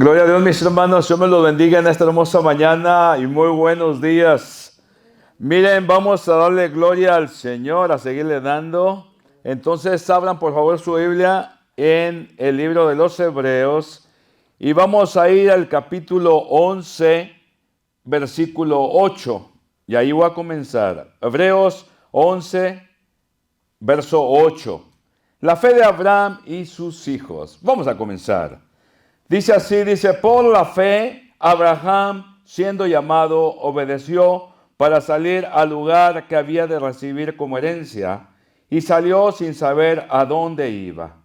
Gloria a Dios, mis hermanos, Dios me los bendiga en esta hermosa mañana y muy buenos días. Miren, vamos a darle gloria al Señor, a seguirle dando. Entonces, abran por favor su Biblia en el libro de los Hebreos y vamos a ir al capítulo 11, versículo 8. Y ahí voy a comenzar. Hebreos 11, verso 8. La fe de Abraham y sus hijos. Vamos a comenzar. Dice así, por la fe, Abraham, siendo llamado, obedeció para salir al lugar que había de recibir como herencia, y salió sin saber a dónde iba.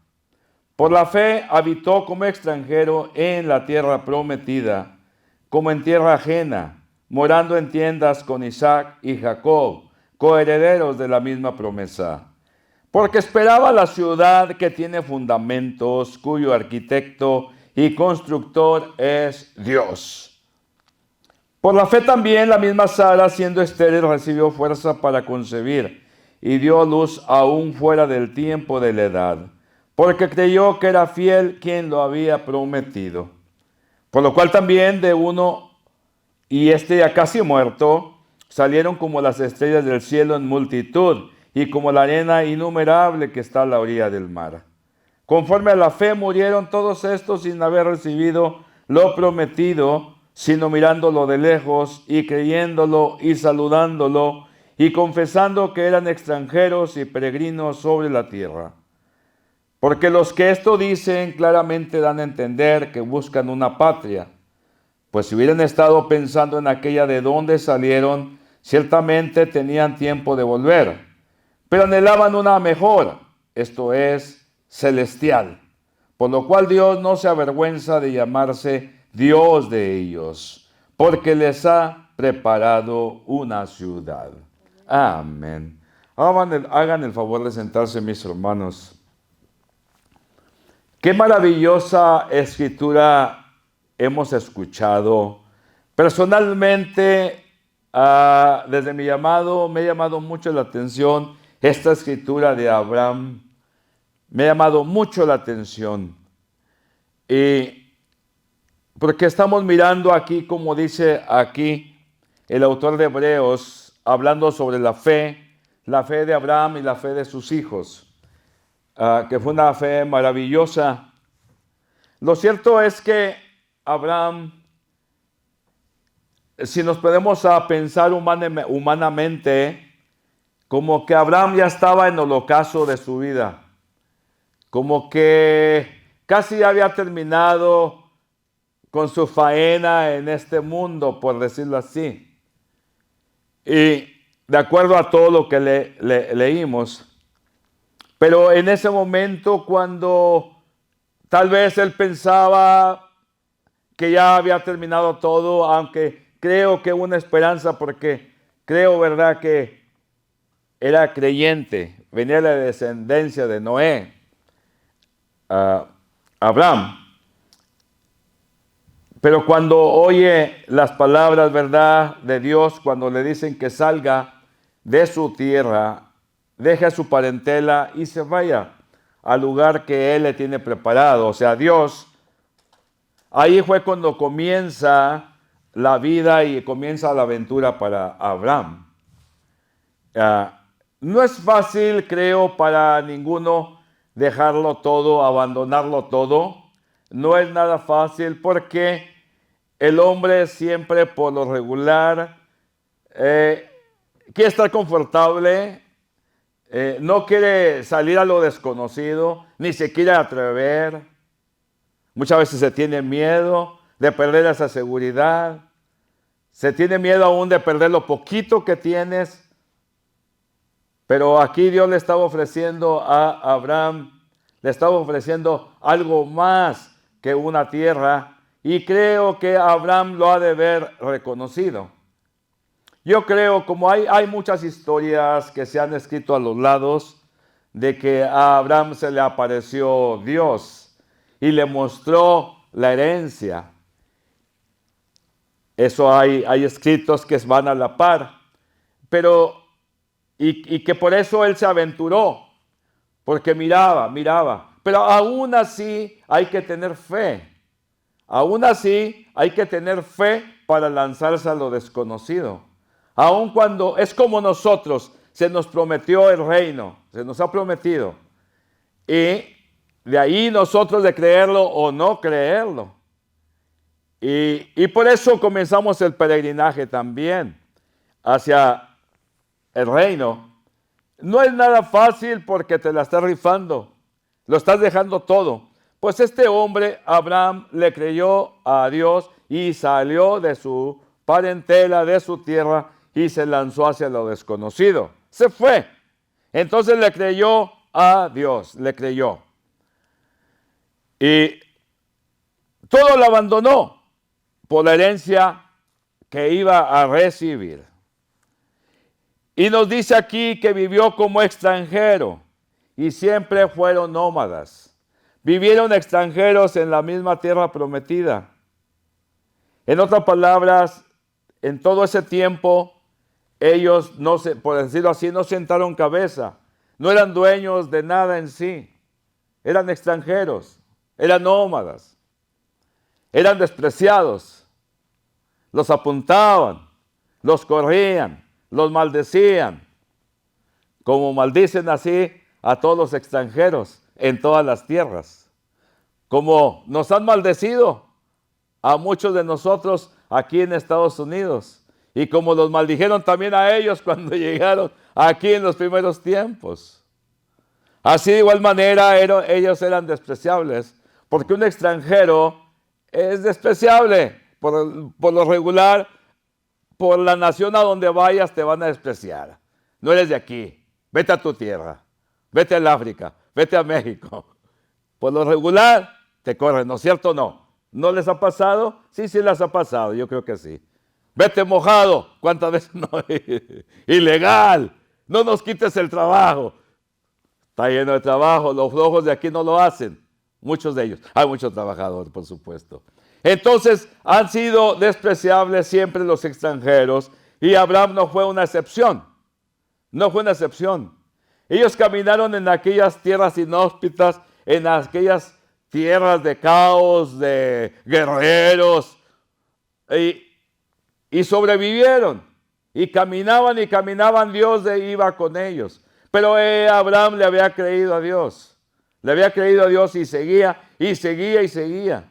Por la fe habitó como extranjero en la tierra prometida, como en tierra ajena, morando en tiendas con Isaac y Jacob, coherederos de la misma promesa. Porque esperaba la ciudad que tiene fundamentos, cuyo arquitecto y constructor es Dios. Por la fe también la misma Sara, siendo estéril, recibió fuerza para concebir y dio luz aún fuera del tiempo de la edad, porque creyó que era fiel quien lo había prometido. Por lo cual también de uno, y ya casi muerto, salieron como las estrellas del cielo en multitud, y como la arena innumerable que está a la orilla del mar. Conforme a la fe murieron todos estos sin haber recibido lo prometido, sino mirándolo de lejos y creyéndolo y saludándolo y confesando que eran extranjeros y peregrinos sobre la tierra. Porque los que esto dicen claramente dan a entender que buscan una patria. Pues si hubieran estado pensando en aquella de donde salieron, ciertamente tenían tiempo de volver. Pero anhelaban una mejor, esto es, celestial, por lo cual Dios no se avergüenza de llamarse Dios de ellos, porque les ha preparado una ciudad. Amén. Hagan el favor de sentarse, mis hermanos. Qué maravillosa escritura hemos escuchado. Personalmente, desde mi llamado, me ha llamado mucho la atención esta escritura de Abraham. Me ha llamado mucho la atención. Y porque estamos mirando aquí, como dice aquí el autor de Hebreos, hablando sobre la fe de Abraham y la fe de sus hijos, que fue una fe maravillosa. Lo cierto es que Abraham, si nos ponemos a pensar humanamente, como que Abraham ya estaba en el ocaso de su vida. Como que casi había terminado con su faena en este mundo, por decirlo así. Y de acuerdo a todo lo que leímos. Pero en ese momento, cuando tal vez él pensaba que ya había terminado todo, aunque creo que una esperanza, porque creo, ¿verdad?, que era creyente, venía de la descendencia de Noé. Abraham. Pero cuando oye las palabras, ¿verdad?, de Dios, cuando le dicen que salga de su tierra, deje su parentela y se vaya al lugar que Él le tiene preparado, o sea, Dios, ahí fue cuando comienza la vida y comienza la aventura para Abraham. No es fácil, creo, para ninguno dejarlo todo, abandonarlo todo. No es nada fácil porque el hombre siempre por lo regular quiere estar confortable, no quiere salir a lo desconocido, ni se quiere atrever. Muchas veces se tiene miedo de perder esa seguridad, se tiene miedo aún de perder lo poquito que tienes. Pero aquí Dios le estaba ofreciendo a Abraham, le estaba ofreciendo algo más que una tierra, y creo que Abraham lo ha de haber reconocido. Yo creo, como hay muchas historias que se han escrito a los lados, de que a Abraham se le apareció Dios y le mostró la herencia. Eso hay escritos que van a la par, pero y que por eso él se aventuró, porque miraba. Pero aún así hay que tener fe. Aún así, hay que tener fe para lanzarse a lo desconocido. Aun cuando es como nosotros, se nos prometió el reino, se nos ha prometido. Y de ahí nosotros de creerlo o no creerlo. Y por eso comenzamos el peregrinaje también hacia el reino. No es nada fácil porque te la estás rifando, lo estás dejando todo. Pues este hombre, Abraham, le creyó a Dios y salió de su parentela, de su tierra, y se lanzó hacia lo desconocido. Se fue. Entonces le creyó a Dios, le creyó. Y todo lo abandonó por la herencia que iba a recibir. Y nos dice aquí que vivió como extranjero y siempre fueron nómadas. Vivieron extranjeros en la misma tierra prometida. En otras palabras, en todo ese tiempo, ellos, por decirlo así, no sentaron cabeza. No eran dueños de nada en sí. Eran extranjeros, eran nómadas, eran despreciados. Los apuntaban, los corrían, los maldecían, como maldicen así a todos los extranjeros en todas las tierras. Como nos han maldecido a muchos de nosotros aquí en Estados Unidos. Y como los maldijeron también a ellos cuando llegaron aquí en los primeros tiempos. Así de igual manera ellos eran despreciables, porque un extranjero es despreciable. Por lo regular, por la nación a donde vayas te van a despreciar. No eres de aquí, vete a tu tierra, vete al África, vete a México. Por lo regular te corren, ¿no es cierto? ¿No les ha pasado? Sí, sí les ha pasado, yo creo que sí. Vete mojado, ¿cuántas veces no? Ilegal, no nos quites el trabajo. Está lleno de trabajo, los flojos de aquí no lo hacen, muchos de ellos. Hay muchos trabajadores, por supuesto. Entonces, han sido despreciables siempre los extranjeros y Abraham no fue una excepción. No fue una excepción. Ellos caminaron en aquellas tierras inhóspitas, en aquellas tierras de caos, de guerreros, y sobrevivieron. Y caminaban, Dios iba con ellos. Pero Abraham le había creído a Dios. Le había creído a Dios y seguía, y seguía, y seguía.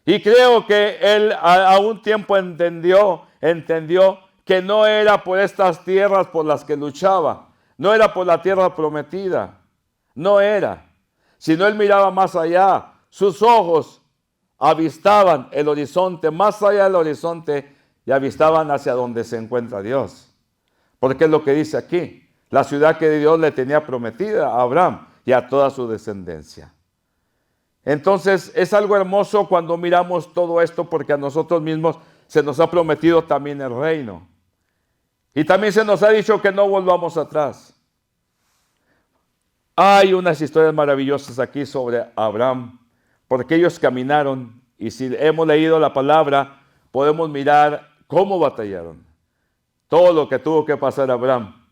Y creo que él a un tiempo entendió que no era por estas tierras por las que luchaba. No era por la tierra prometida. No era. Sino él miraba más allá. Sus ojos avistaban el horizonte, más allá del horizonte, y avistaban hacia donde se encuentra Dios. Porque es lo que dice aquí. La ciudad que Dios le tenía prometida a Abraham y a toda su descendencia. Entonces es algo hermoso cuando miramos todo esto porque a nosotros mismos se nos ha prometido también el reino. Y también se nos ha dicho que no volvamos atrás. Hay unas historias maravillosas aquí sobre Abraham, porque ellos caminaron y si hemos leído la palabra podemos mirar cómo batallaron. Todo lo que tuvo que pasar Abraham.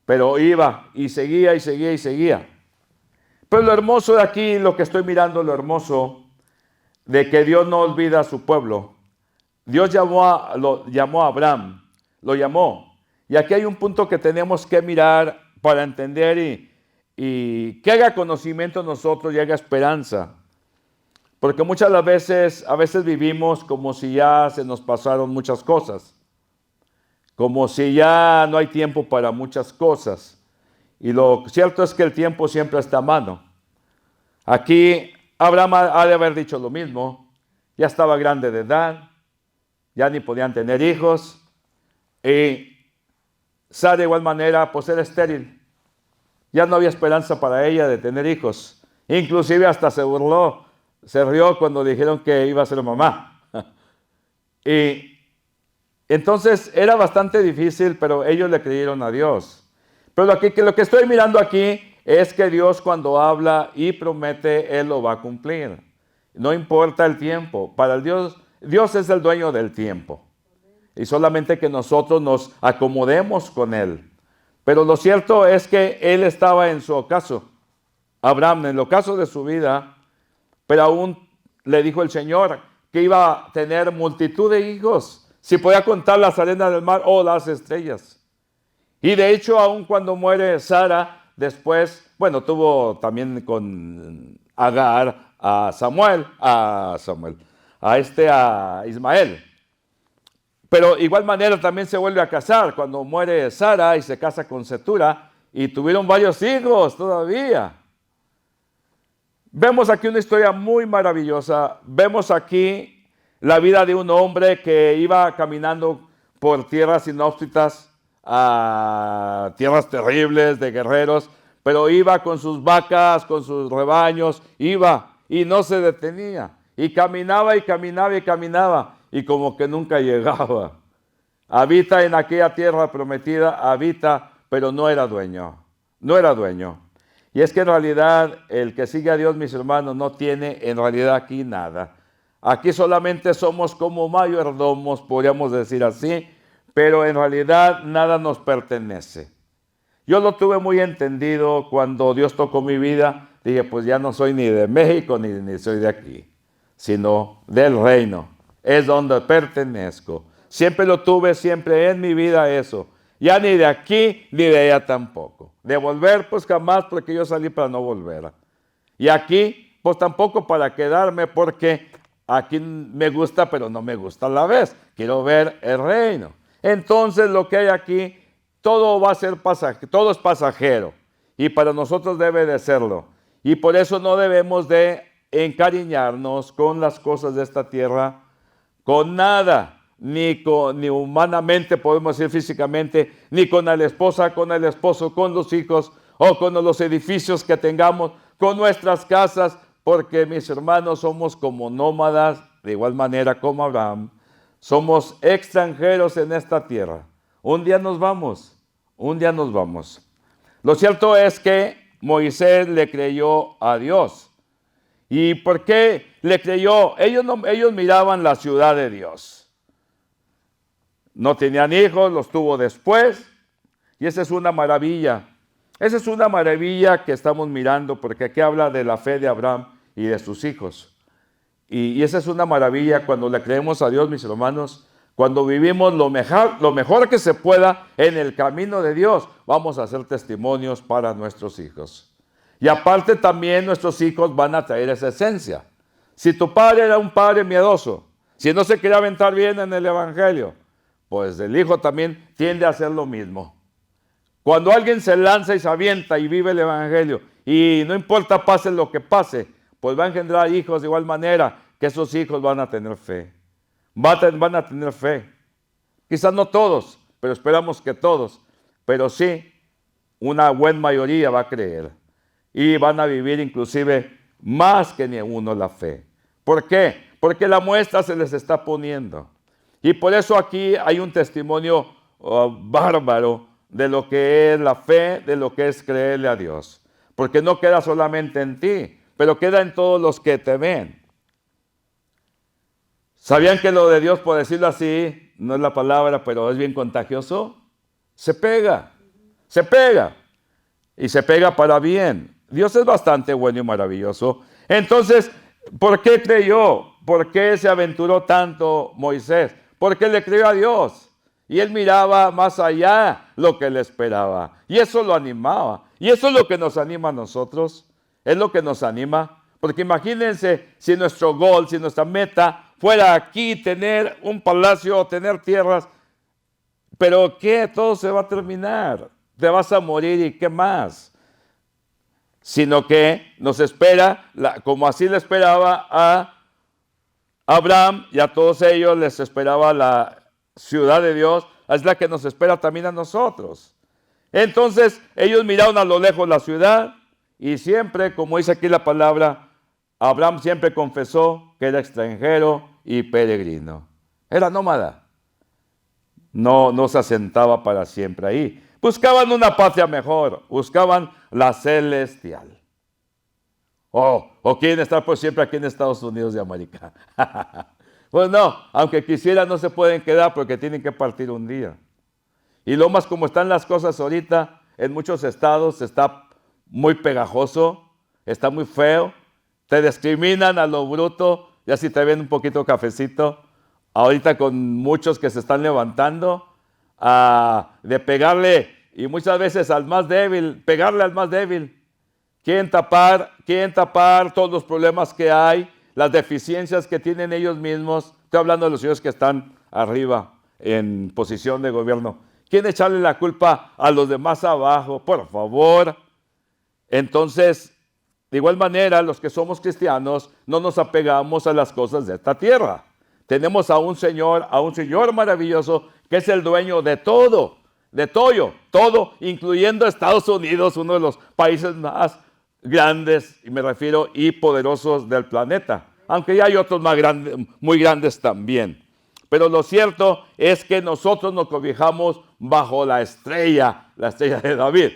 Pero iba y seguía y seguía y seguía. Pero lo hermoso de aquí, lo que estoy mirando, lo hermoso de que Dios no olvida a su pueblo. Dios lo llamó a Abraham, lo llamó. Y aquí hay un punto que tenemos que mirar para entender y que haga conocimiento en nosotros y haga esperanza. Porque muchas veces, a veces vivimos como si ya se nos pasaron muchas cosas. Como si ya no hay tiempo para muchas cosas. Y lo cierto es que el tiempo siempre está a mano. Aquí Abraham ha de haber dicho lo mismo. Ya estaba grande de edad, ya ni podían tener hijos. Y Sara de igual manera, pues era estéril. Ya no había esperanza para ella de tener hijos. Inclusive hasta se burló, se rió cuando dijeron que iba a ser mamá. Y entonces era bastante difícil, pero ellos le creyeron a Dios. Pero lo que estoy mirando aquí es que Dios cuando habla y promete, Él lo va a cumplir. No importa el tiempo. Para Dios es el dueño del tiempo. Y solamente que nosotros nos acomodemos con Él. Pero lo cierto es que Él estaba en su ocaso, Abraham, en el ocaso de su vida, pero aún le dijo el Señor que iba a tener multitud de hijos, si podía contar las arenas del mar o las estrellas. Y de hecho, aun cuando muere Sara, después, bueno, tuvo también con Agar a Ismael. Pero igual manera también se vuelve a casar cuando muere Sara y se casa con Setura y tuvieron varios hijos todavía. Vemos aquí una historia muy maravillosa. Vemos aquí la vida de un hombre que iba caminando por tierras inhóspitas, a tierras terribles de guerreros, pero iba con sus vacas, con sus rebaños, iba y no se detenía. Y caminaba y caminaba y caminaba y como que nunca llegaba. Habita en aquella tierra prometida, habita, pero no era dueño. No era dueño. Y es que en realidad el que sigue a Dios, mis hermanos, no tiene en realidad aquí nada. Aquí solamente somos como mayordomos, podríamos decir así, pero en realidad nada nos pertenece. Yo lo tuve muy entendido cuando Dios tocó mi vida. Dije, pues ya no soy ni de México ni soy de aquí, sino del reino. Es donde pertenezco. Siempre lo tuve, siempre en mi vida eso. Ya ni de aquí ni de allá tampoco. De volver, pues jamás, porque yo salí para no volver. Y aquí, pues tampoco para quedarme, porque aquí me gusta, pero no me gusta a la vez. Quiero ver el reino. Entonces, lo que hay aquí, todo va a ser pasajero, todo es pasajero. Y para nosotros debe de serlo. Y por eso no debemos de encariñarnos con las cosas de esta tierra, con nada. Ni humanamente, podemos decir físicamente, ni con la esposa, con el esposo, con los hijos o con los edificios que tengamos, con nuestras casas, porque mis hermanos somos como nómadas, de igual manera como Abraham, somos extranjeros en esta tierra. Un día nos vamos, un día nos vamos. Lo cierto es que Moisés le creyó a Dios. ¿Y por qué le creyó? Ellos miraban la ciudad de Dios. No tenían hijos, los tuvo después. Y esa es una maravilla. Esa es una maravilla que estamos mirando, porque aquí habla de la fe de Abraham y de sus hijos. Y esa es una maravilla cuando le creemos a Dios, mis hermanos. Cuando vivimos lo mejor que se pueda en el camino de Dios, vamos a hacer testimonios para nuestros hijos. Y aparte también nuestros hijos van a traer esa esencia. Si tu padre era un padre miedoso, si no se quería aventar bien en el evangelio, pues el hijo también tiende a hacer lo mismo. Cuando alguien se lanza y se avienta y vive el evangelio, y no importa pase lo que pase, pues va a engendrar hijos de igual manera, que esos hijos van a tener fe. Van a tener fe. Quizás no todos, pero esperamos que todos. Pero sí, una buena mayoría va a creer. Y van a vivir inclusive más que ni uno la fe. ¿Por qué? Porque la muestra se les está poniendo. Y por eso aquí hay un testimonio bárbaro de lo que es la fe, de lo que es creerle a Dios. Porque no queda solamente en ti, pero queda en todos los que te ven. ¿Sabían que lo de Dios, por decirlo así, no es la palabra, pero es bien contagioso? Se pega, se pega. Y se pega para bien. Dios es bastante bueno y maravilloso. Entonces, ¿por qué creyó? ¿Por qué se aventuró tanto Moisés? Porque le creyó a Dios. Y él miraba más allá lo que le esperaba. Y eso lo animaba. Y eso es lo que nos anima a nosotros. Es lo que nos anima. Porque imagínense si nuestro gol, si nuestra meta fuera aquí tener un palacio, tener tierras. Pero ¿qué? Todo se va a terminar. Te vas a morir y ¿qué más? Sino que nos espera, como así le esperaba a Abraham y a todos ellos les esperaba la ciudad de Dios, es la que nos espera también a nosotros. Entonces ellos miraron a lo lejos la ciudad y siempre, como dice aquí la palabra, Abraham siempre confesó que era extranjero y peregrino. Era nómada. No se asentaba para siempre ahí. Buscaban una patria mejor, buscaban la celestial. O quieren estar por siempre aquí en Estados Unidos de América. Pues no, aunque quisieran no se pueden quedar porque tienen que partir un día. Y lo más como están las cosas ahorita, en muchos estados está muy pegajoso, está muy feo, te discriminan a lo bruto Ya si te ven un poquito cafecito, ahorita con muchos que se están levantando, de pegarle, y muchas veces al más débil, pegarle al más débil. Quieren tapar todos los problemas que hay, las deficiencias que tienen ellos mismos. Estoy hablando de los señores que están arriba en posición de gobierno. Quieren echarle la culpa a los demás abajo, por favor. Entonces, de igual manera, los que somos cristianos no nos apegamos a las cosas de esta tierra. Tenemos a un Señor maravilloso que es el dueño de todo, todo, incluyendo Estados Unidos, uno de los países más grandes, y me refiero, y poderosos del planeta. Aunque ya hay otros más grandes, muy grandes también. Pero lo cierto es que nosotros nos cobijamos bajo la estrella de David.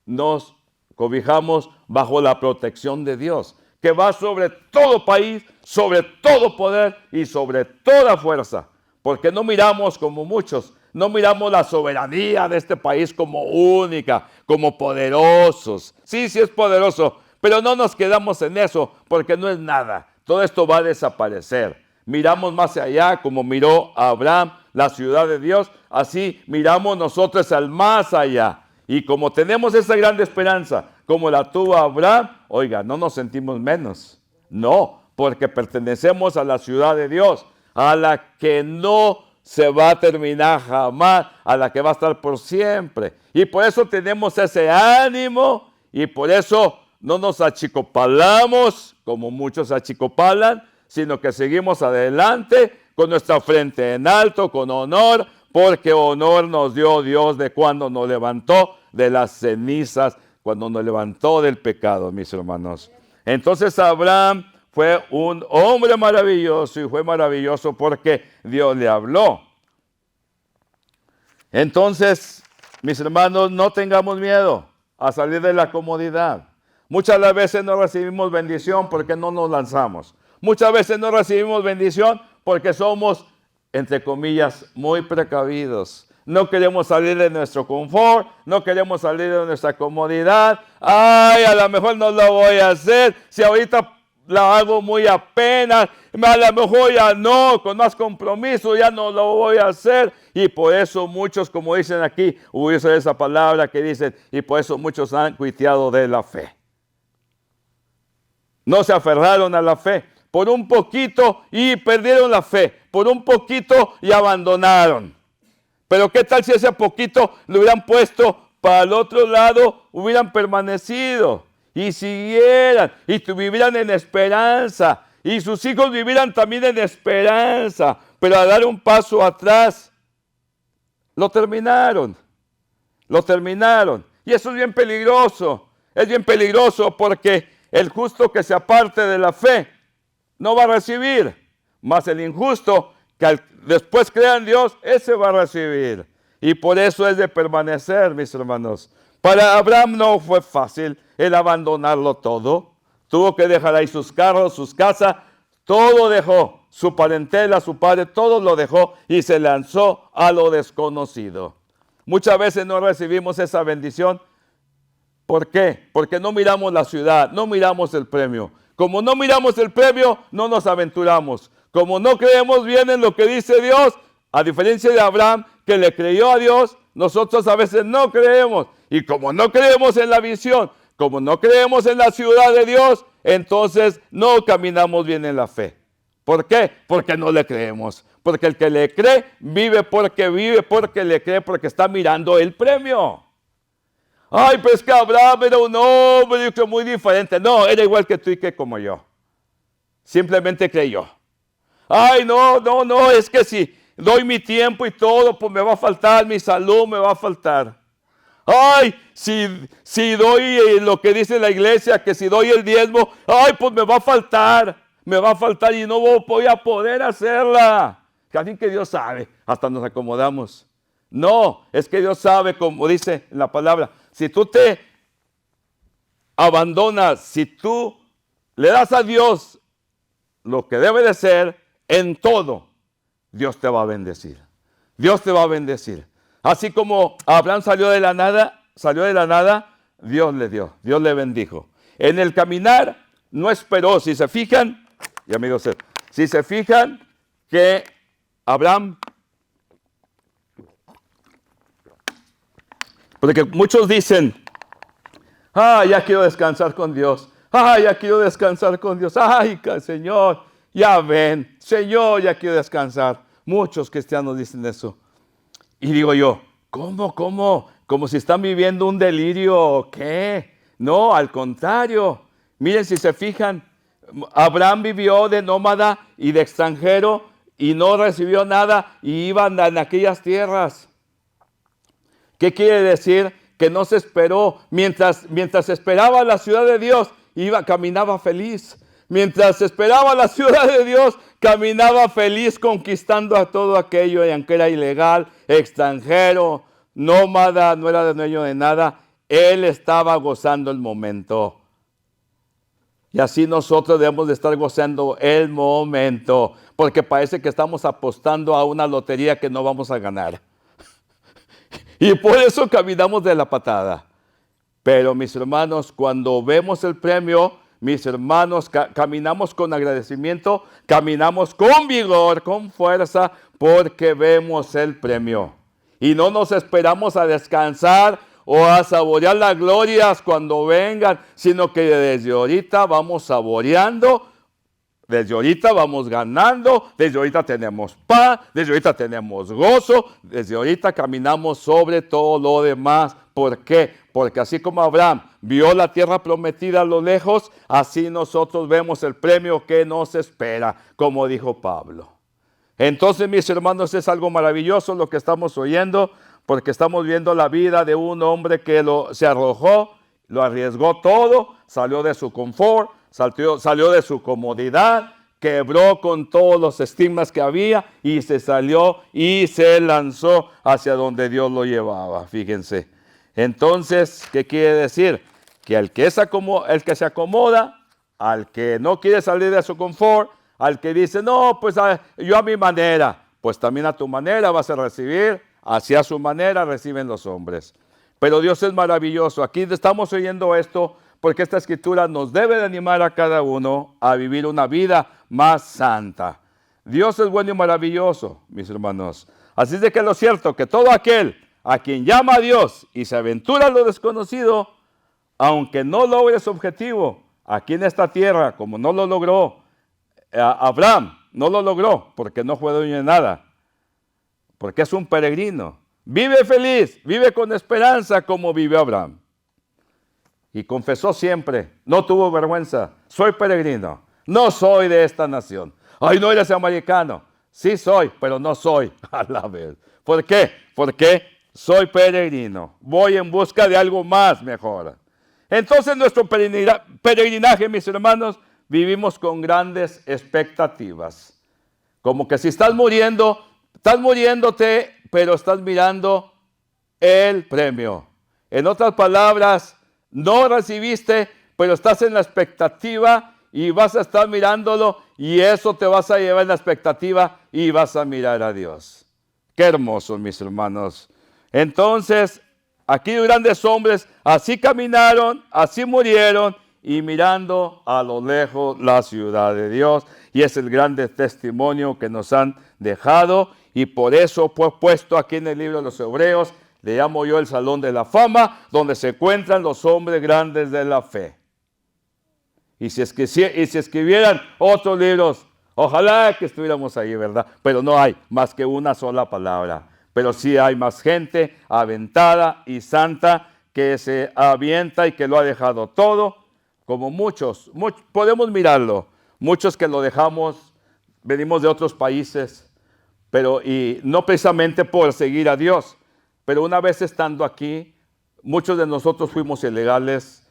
Nos cobijamos bajo la protección de Dios, que va sobre todo país, sobre todo poder y sobre toda fuerza. Porque no miramos como muchos, no miramos la soberanía de este país como única, como poderosos. Sí es poderoso, pero no nos quedamos en eso, porque no es nada. Todo esto va a desaparecer. Miramos más allá, como miró Abraham, la ciudad de Dios. Así miramos nosotros al más allá. Y como tenemos esa gran esperanza, como la tuvo Abraham, oiga, no nos sentimos menos. No, porque pertenecemos a la ciudad de Dios, a la que no se va a terminar jamás, a la que va a estar por siempre. Y por eso tenemos ese ánimo, y por eso no nos achicopalamos, como muchos achicopalan, sino que seguimos adelante con nuestra frente en alto, con honor, porque honor nos dio Dios de cuando nos levantó de las cenizas, cuando nos levantó del pecado, mis hermanos. Entonces Abraham fue un hombre maravilloso, y fue maravilloso porque Dios le habló. Entonces, mis hermanos, no tengamos miedo a salir de la comodidad. Muchas veces no recibimos bendición porque no nos lanzamos. Muchas veces no recibimos bendición porque somos, entre comillas, muy precavidos. No queremos salir de nuestro confort, no queremos salir de nuestra comodidad. Ay, a lo mejor no lo voy a hacer, si ahorita la hago muy apenas, a lo mejor ya no, con más compromiso ya no lo voy a hacer. Y por eso muchos, como dicen aquí, uso esa palabra que dicen, y por eso muchos han cuiteado de la fe. No se aferraron a la fe. Por un poquito y perdieron la fe. Por un poquito y abandonaron. Pero ¿qué tal si ese poquito lo hubieran puesto para el otro lado? Hubieran permanecido y siguieran y vivieran en esperanza. Y sus hijos vivieran también en esperanza. Pero a dar un paso atrás, lo terminaron. Y eso es bien peligroso. Es bien peligroso porque el justo que se aparte de la fe no va a recibir, mas el injusto que después crea en Dios, ese va a recibir. Y por eso es de permanecer, mis hermanos. Para Abraham no fue fácil el abandonarlo todo. Tuvo que dejar ahí sus carros, sus casas, todo dejó. Su parentela, su padre, todo lo dejó y se lanzó a lo desconocido. Muchas veces no recibimos esa bendición. ¿Por qué? Porque no miramos la ciudad, no miramos el premio. Como no miramos el premio, no nos aventuramos. Como no creemos bien en lo que dice Dios, a diferencia de Abraham, que le creyó a Dios, nosotros a veces no creemos. Y como no creemos en la visión, como no creemos en la ciudad de Dios, entonces no caminamos bien en la fe. ¿Por qué? Porque no le creemos. Porque el que le cree, vive porque le cree, porque está mirando el premio. Ay, pues que Abraham era un hombre muy diferente. No, era igual que tú y que como yo. Simplemente creyó. Ay, no, es que si doy mi tiempo y todo, pues me va a faltar, mi salud me va a faltar. Ay, si doy lo que dice la iglesia, que si doy el diezmo, ay, pues me va a faltar y no voy a poder hacerla. Así que Dios sabe, hasta nos acomodamos. No, es que Dios sabe, como dice en la palabra, si tú te abandonas, si tú le das a Dios lo que debe de ser, en todo, Dios te va a bendecir. Dios te va a bendecir. Así como Abraham salió de la nada, Dios le dio, Dios le bendijo. En el caminar no esperó, si se fijan, y amigos, Si se fijan que Abraham, porque muchos dicen, ya quiero descansar con Dios. Ya quiero descansar con Dios. Señor, ya ven. Señor, ya quiero descansar. Muchos cristianos dicen eso. Y digo yo, ¿cómo? Como si están viviendo un delirio o qué. No, al contrario. Miren, si se fijan, Abraham vivió de nómada y de extranjero y no recibió nada y iban en aquellas tierras. ¿Qué quiere decir? Que no se esperó. Mientras esperaba la ciudad de Dios, caminaba feliz. Mientras esperaba la ciudad de Dios, caminaba feliz conquistando a todo aquello, y aunque era ilegal, extranjero, nómada, no era dueño de nada, él estaba gozando el momento. Y así nosotros debemos de estar gozando el momento, porque parece que estamos apostando a una lotería que no vamos a ganar. Y por eso caminamos de la patada. Pero mis hermanos, cuando vemos el premio, mis hermanos, caminamos con agradecimiento, caminamos con vigor, con fuerza, porque vemos el premio. Y no nos esperamos a descansar o a saborear las glorias cuando vengan, sino que desde ahorita vamos saboreando. Desde ahorita vamos ganando, desde ahorita tenemos paz, desde ahorita tenemos gozo, desde ahorita caminamos sobre todo lo demás. ¿Por qué? Porque así como Abraham vio la tierra prometida a lo lejos, así nosotros vemos el premio que nos espera, como dijo Pablo. Entonces, mis hermanos, es algo maravilloso lo que estamos oyendo, porque estamos viendo la vida de un hombre que se arrojó, lo arriesgó todo, salió de su confort, salió de su comodidad, quebró con todos los estigmas que había y se salió y se lanzó hacia donde Dios lo llevaba. Fíjense. Entonces, ¿qué quiere decir? Que el que se acomoda, al que no quiere salir de su confort, al que dice, no, pues yo a mi manera, pues también a tu manera vas a recibir, así a su manera reciben los hombres. Pero Dios es maravilloso. Aquí estamos oyendo esto porque esta escritura nos debe de animar a cada uno a vivir una vida más santa. Dios es bueno y maravilloso, mis hermanos. Así es de que lo cierto, que todo aquel a quien llama a Dios y se aventura a lo desconocido, aunque no logre su objetivo aquí en esta tierra, como no lo logró Abraham, no lo logró porque no fue dueño de nada, porque es un peregrino. Vive feliz, vive con esperanza como vivió Abraham. Y confesó siempre, no tuvo vergüenza, soy peregrino, no soy de esta nación. Ay, no eres americano. Sí soy, pero no soy a la vez. ¿Por qué? Porque soy peregrino, voy en busca de algo más mejor. Entonces nuestro peregrinaje, mis hermanos, vivimos con grandes expectativas. Como que si estás muriéndote, pero estás mirando el premio. En otras palabras, no recibiste, pero estás en la expectativa y vas a estar mirándolo y eso te vas a llevar en la expectativa y vas a mirar a Dios. Qué hermoso, mis hermanos. Entonces, aquí grandes hombres así caminaron, así murieron y mirando a lo lejos la ciudad de Dios. Y es el grande testimonio que nos han dejado y por eso fue puesto aquí en el libro de los Hebreos. Le llamo yo el Salón de la Fama, donde se encuentran los hombres grandes de la fe. Y si escribieran otros libros, ojalá que estuviéramos ahí, ¿verdad? Pero no hay más que una sola palabra. Pero sí hay más gente aventada y santa que se avienta y que lo ha dejado todo, como muchos podemos mirarlo. Muchos que lo dejamos, venimos de otros países, y no precisamente por seguir a Dios. Pero una vez estando aquí, muchos de nosotros fuimos ilegales,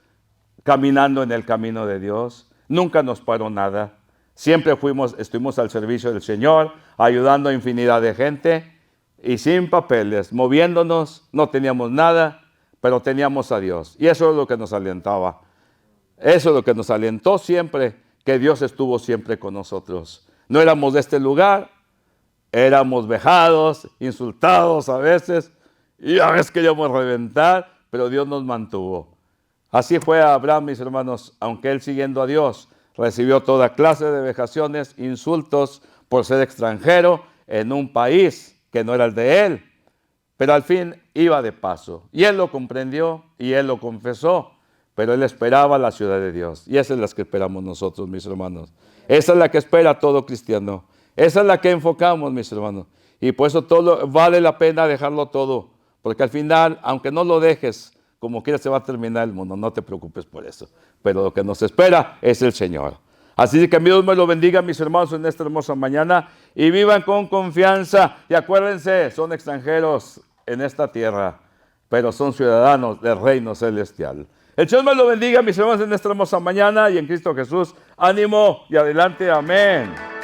caminando en el camino de Dios. Nunca nos paró nada. Siempre estuvimos al servicio del Señor, ayudando a infinidad de gente y sin papeles, moviéndonos, no teníamos nada, pero teníamos a Dios. Y eso es lo que nos alentaba. Eso es lo que nos alentó siempre, que Dios estuvo siempre con nosotros. No éramos de este lugar, éramos vejados, insultados a veces, y a veces queríamos reventar, pero Dios nos mantuvo. Así fue Abraham, mis hermanos, aunque él siguiendo a Dios, recibió toda clase de vejaciones, insultos por ser extranjero en un país que no era el de él. Pero al fin iba de paso. Y él lo comprendió y él lo confesó. Pero él esperaba la ciudad de Dios. Y esa es la que esperamos nosotros, mis hermanos. Esa es la que espera todo cristiano. Esa es la que enfocamos, mis hermanos. Y por eso todo vale la pena dejarlo todo. Porque al final, aunque no lo dejes, como quiera se va a terminar el mundo. No te preocupes por eso. Pero lo que nos espera es el Señor. Así que Dios me lo bendiga, mis hermanos, en esta hermosa mañana. Y vivan con confianza. Y acuérdense, son extranjeros en esta tierra, pero son ciudadanos del reino celestial. El Señor me lo bendiga, mis hermanos, en esta hermosa mañana. Y en Cristo Jesús, ánimo y adelante. Amén.